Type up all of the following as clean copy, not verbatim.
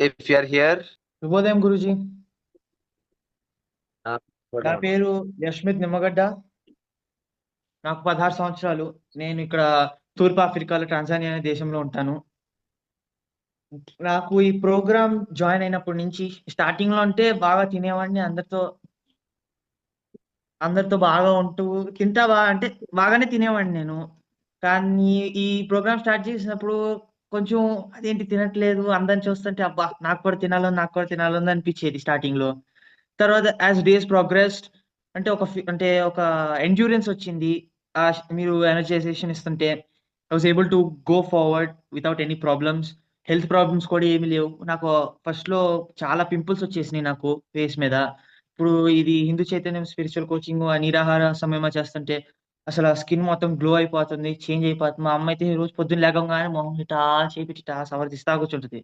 if you are here. శుభోదయం Guruji. Good నా morning. పేరు యశ్మిత్ నిమ్మగడ్డ. నాకు 16 సంవత్సరాలు. నేను ఇక్కడ తూర్పు ఆఫ్రికాలో టాంజానియా అనే దేశంలో ఉంటాను. నాకు ఈ ప్రోగ్రామ్ జాయిన్ అయినప్పటి నుంచి స్టార్టింగ్‌లో అంటే బాగా తినేవాడిని. అందరితో బాగా ఉంటూ అంటే బాగానే తినేవాడిని నేను. కానీ ఈ ప్రోగ్రామ్ స్టార్ట్ చేసినప్పుడు కొంచెం అదేంటి తినట్లేదు, అందరిని చూస్తుంటే అబ్బా! నాకు కూడా తినాలని అనిపించేది స్టార్టింగ్‌లో. తర్వాత యాస్ డేస్ ప్రోగ్రెస్డ్ అంటే ఒక ఎండ్యూరెన్స్ వచ్చింది. మీరు ఎనర్జైజేషన్ ఇస్తుంటే I was able to go forward without any problems. Health problems కూడా ఏమి లేవు. నాకు ఫస్ట్‌లో చాలా పింపుల్స్ వచ్చేసినాయి నాకు ఫేస్ మీద. ఇప్పుడు ఇది హిందూ చైతన్యం స్పిరిచువల్ కోచింగ్ నిరాహార సమయమా చేస్తుంటే అసలు ఆ స్కిన్ మొత్తం గ్లో అయిపోతుంది. చేంజ్ అయిపోతుంది. మా అమ్మ అయితే రోజు పొద్దున్న లేగంగానే మొహం ఇటా చేపెట్టి ఇటా సవరదీస్తా కూర్చుంటది.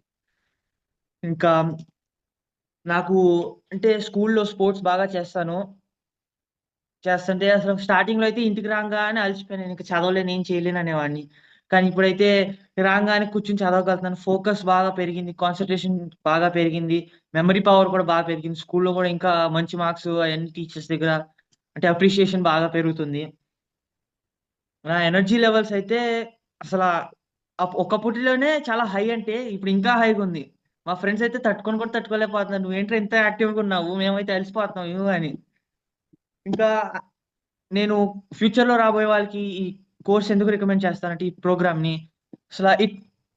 ఇంకా నాకు అంటే స్కూల్‌లో స్పోర్ట్స్ బాగా చేస్తుంటే అసలు స్టార్టింగ్‌లో అయితే ఇంటికి రాంగానే అలసిపోయాను. ఇంక చదవలేను, ఏం చేయలేను అనేవాడిని. కానీ ఇప్పుడైతే రాంగానే కూర్చొని చదవగలుగుతున్నాను. ఫోకస్ బాగా పెరిగింది. కాన్సంట్రేషన్ బాగా పెరిగింది. మెమరీ పవర్ కూడా బాగా పెరిగింది. స్కూల్‌లో కూడా ఇంకా మంచి మార్క్స్ అయన్నీ టీచర్స్ దగ్గర అంటే అప్రిషియేషన్ బాగా పెరుగుతుంది. నా ఎనర్జీ లెవెల్స్ అయితే అసల ఒకప్పటిలోనే చాలా హై అంటే ఇప్పుడు ఇంకా హైగుంది. మా ఫ్రెండ్స్ అయితే తట్టుకొని కూడా తట్టుకోలేకపోతున్నారు. "నువ్వేంట్రా ఇంత యాక్టివ్‌గున్నావు? మేమైతే అలసిపోతున్నాం" అని. ఇంకా నేను ఫ్యూచర్‌లో రాబోయే వాళ్ళకి ఈ కోర్స్ ఎందుకు రికమెండ్ చేస్తానంటే ఈ ప్రోగ్రామ్‌ని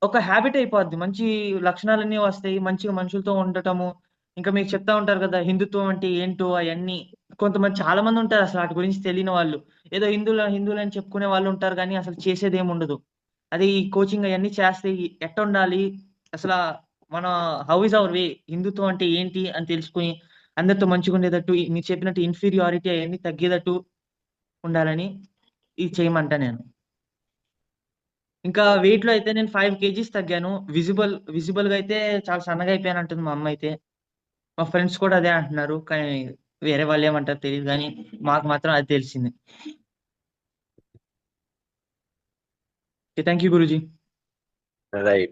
ఒక హాబిట్ అయిపోద్ది. మంచి లక్షణాలన్నీ వస్తాయి. మంచిగా మనుషులతో ఉండటము. ఇంకా మీకు చెప్తా ఉంటారు కదా! హిందుత్వం అంటే ఏంటో అయన్నీ. చాలా మంది ఉంటారు అసలు ఆటి గురించి తెలియని వాళ్ళు. ఏదో హిందువులని చెప్పుకునే వాళ్ళు ఉంటారు గానీ అసలు చేసేదేముండదు. అదే ఈ కోచింగ్ అయన్నీ చేస్తే ఎట్టుండాలి? అసలా మన హౌ ఈస్ అవర్ వే? హిందుత్వం అంటే ఏంటి? అని తెలుసుకొని అందరితో మంచిగుండేటట్టు మీరు చెప్పినట్టు ఇన్ఫీరియారిటీ అయన్నీ తగ్గేటట్టు ఉండాలని ఇది చేయమంటా నేను. ఇంకా వెయిట్‌లో అయితే నేను 5 కేజీస్ తగ్గాను. విజిబుల్‌గా అయితే చాలా సన్నగా అయిపోయానంటుంది మా అమ్మయితే. మా ఫ్రెండ్స్ కూడా అదే అంటున్నారు. కానీ వేరే వాళ్ళేమంటారో తెలీదు గానీ, మాకు మాత్రం అది తెలిసింది. Thank you guruji. Right.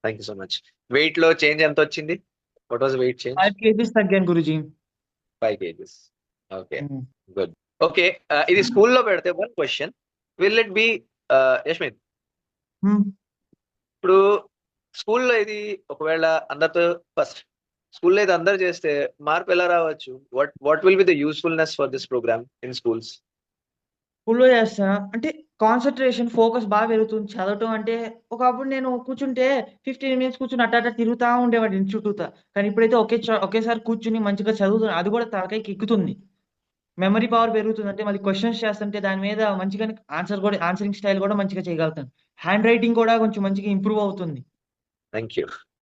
Thank you so much. Weight లో చేంజ్ ఎంత వచ్చింది? What was the weight change? 5 KGs తగ్గాను గురూజీ. 5 kgs. Okay. హ్మ్. Good. Okay. ఇది స్కూల్లో పెడితే one question. Will it be Yashmith, హ్మ్. ఇప్పుడు స్కూల్లో ఇది ఒకవేళ అందరితో స్కూల్లో ఇది అందరు చేస్తే మార్పు ఎలా రావచ్చు? What will be the usefulness for this program in schools? స్కూల్‌లో చేస్తానా? అంటే కాన్సంట్రేషన్, ఫోకస్ బాగా పెరుగుతుంది. చదవటం అంటే ఒకప్పుడు నేను కూర్చుంటే 15 మినిట్స్ కూర్చొని అట్ట అట్ట తిరుగుతా ఉండేవాడిని ఇంటి చుట్టూతా. కానీ ఇప్పుడైతే ఒకేసారి కూర్చొని మంచిగా చదువుతున్నా. అది కూడా తలకాయకి ఎక్కుతుంది. మెమరీ పవర్ పెరుగుతుంది. అంటే మళ్ళీ క్వెషన్స్ చేస్తుంటే దాని మీద మంచిగానే ఆన్సరింగ్ స్టైల్ కూడా మంచిగా చేయగలుగుతాను. హ్యాండ్ రైటింగ్ కూడా కొంచెం మంచిగా ఇంప్రూవ్ అవుతుంది. Thank you.